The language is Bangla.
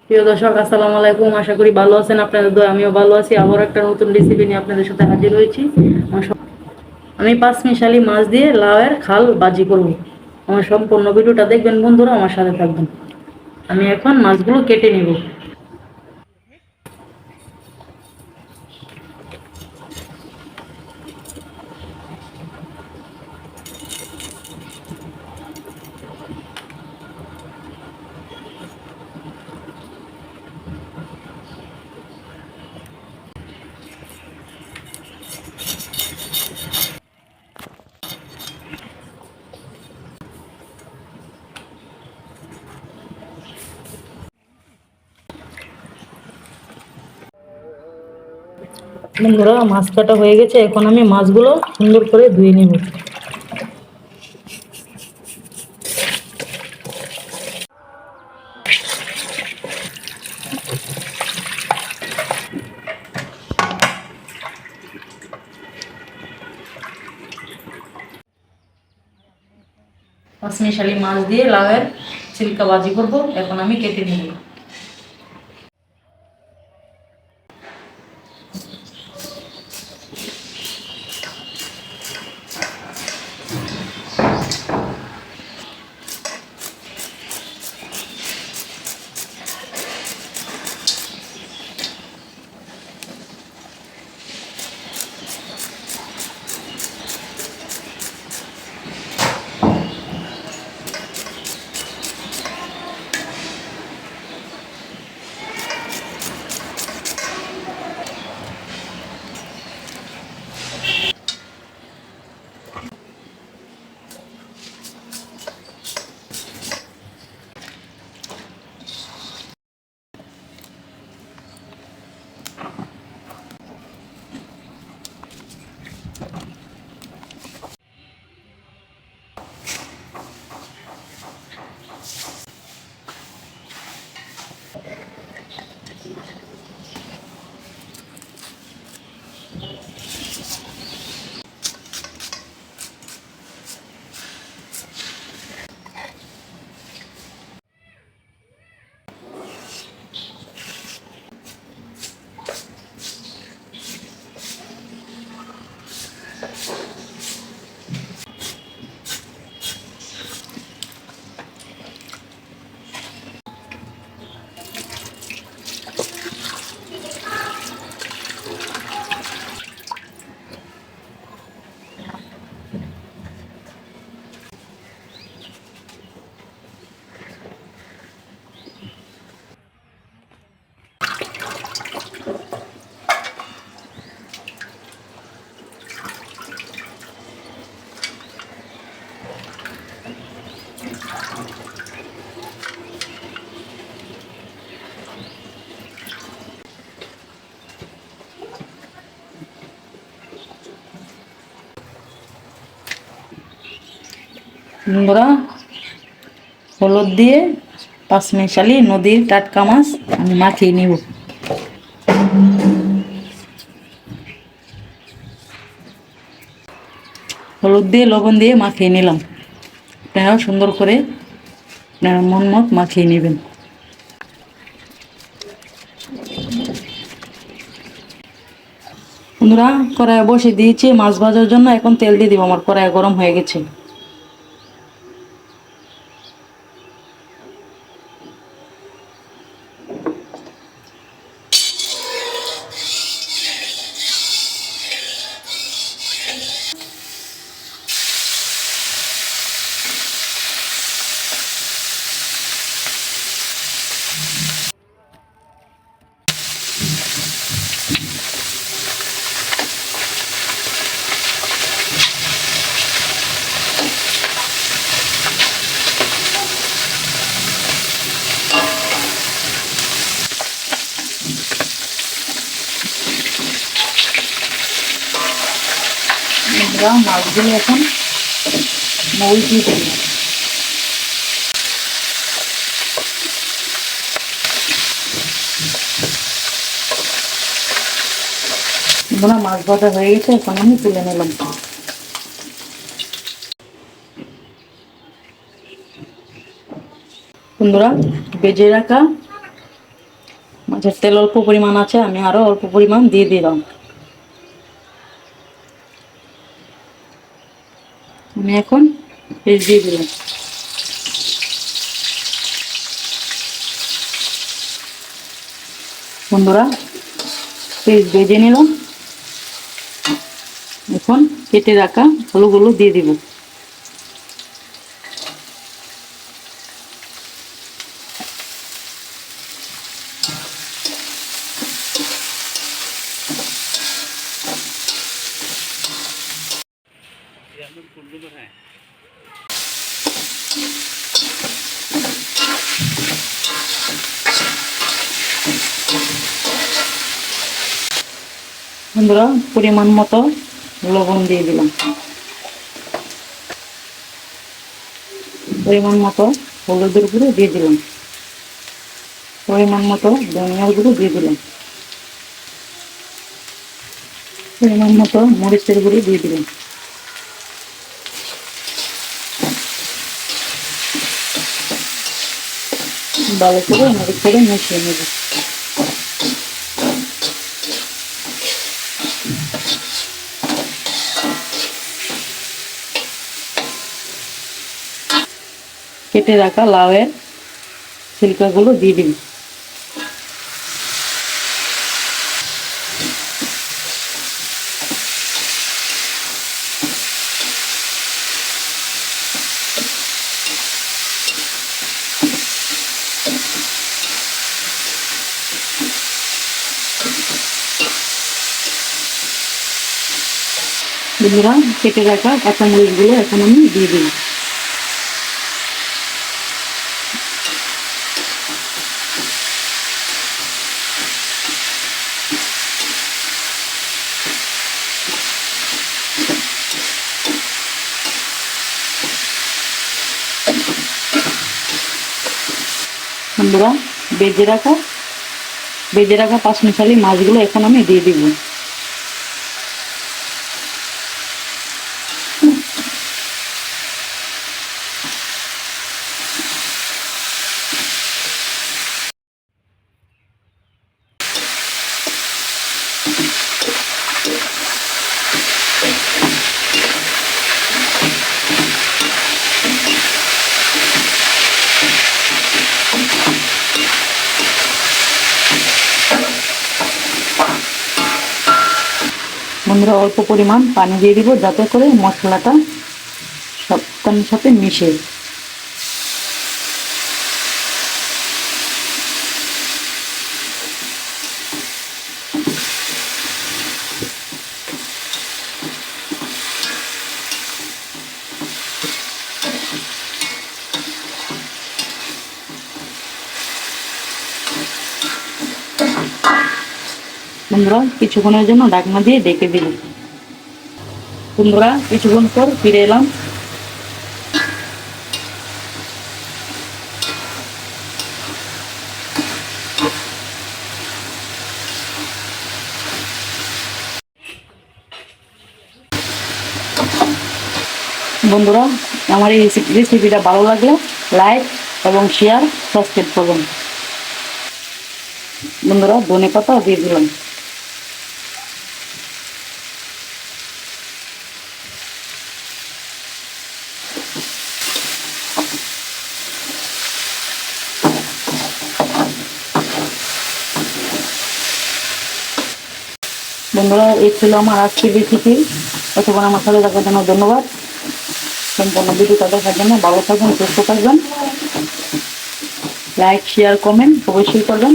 প্রিয় দর্শক, আসসালামু আলাইকুম। আশা করি ভালো আছেন। আপনাদের দোয়া আমিও ভালো আছি। আবার একটা নতুন রেসিপি নিয়ে আপনাদের সাথে হাজির হয়েছি। আমি পাঁচমিশালি মাছ দিয়ে লাউয়ের খাল ভাজি করব। আমার সম্পূর্ণ ভিডিওটা দেখবেন বন্ধুরা, আমার সাথে থাকবেন। আমি এখন মাছগুলো কেটে নিব। বন্ধুরা, মাছ কাটা হয়ে গেছে। এখন আমি মাছগুলো সুন্দর করে ধুয়ে নিব। পাঁচমিশালি মাছ দিয়ে লাউয়ের চিল্কা ভাজি করব। এখন আমি কেটে নিব। বন্ধুরা, হলুদ দিয়ে পাঁচমিশালি নদীর টাটকা মাছ আমি মাখিয়ে নিব। হলুদ দিয়ে লবণ দিয়ে মাখিয়ে নিলাম। আপনারাও সুন্দর করে আপনারা মন মত মাখিয়ে নেবেন। বন্ধুরা, কড়াইয়ে বসে দিয়েছি মাছ ভাজার জন্য। এখন তেল দিয়ে দিব। আমার কড়াই গরম হয়ে গেছে। বন্ধুরা, মাছগুলো এখন উল্টিয়ে দিই। বন্ধুরা, মাছ ভাজা হয়ে গেছে। এখন আমি তুলে নিলাম। বন্ধুরা, ভেজে রাখা মাছের তেল অল্প পরিমাণ আছে, আমি আরো অল্প পরিমাণ দিয়ে দিলাম। আমি এখন পেস্ট দিয়ে দিলাম। বন্ধুরা, পেস্ট ভেজে নিলাম। এখন কেটে রাখা আলুগুলো দিয়ে দিব। বন্ধুরা, পরিমাণ মতো লবণ দিয়ে দিলাম। পরিমাণ মতো হলুদের গুঁড়ো দিয়ে দিলাম। পরিমাণ মতো ধনিয়ার গুঁড়ো দিয়ে দিলাম। পরিমাণ মতো মরিচের গুঁড়ো দিয়ে দিলাম। ভালো করে নাড়ি করে মিশিয়ে নেব। কেটে রাখা লাউয়ের ছিলকাগুলো দিয়ে দিন। বন্ধুরা, কেটে রাখা কাঁচামরিচগুলো এখন আমি দিয়ে দিই। বন্ধুরা, বেজে রাখা পাঁচমিশালি মাছগুলো এখন আমি দিয়ে দিব। বন্ধুরা, অল্প পরিমাণ পানি দিয়ে দিব যাতে করে মশলাটা সবটার সাথে মিশে। বন্ধুরা, কিছুক্ষণের জন্য ঢাকনা দিয়ে ঢেকে দিন। বন্ধুরা, কিছুক্ষণ পর ফিরে এলাম। বন্ধুরা, আমার এই রেসিপিটা ভালো লাগলে লাইক এবং শেয়ার, সাবস্ক্রাইব করবেন। বন্ধুরা, ধনেপাতা দিয়ে দিলাম। বন্ধুরা, এই ছিল আমার আজকের রেসিপি। এতক্ষণ আমার সাথে থাকার জন্য ধন্যবাদ। সম্পূর্ণ ভিডিওটা দেখার জন্য ভালো থাকবেন, সুস্থ থাকবেন। লাইক, শেয়ার, কমেন্ট অবশ্যই করবেন।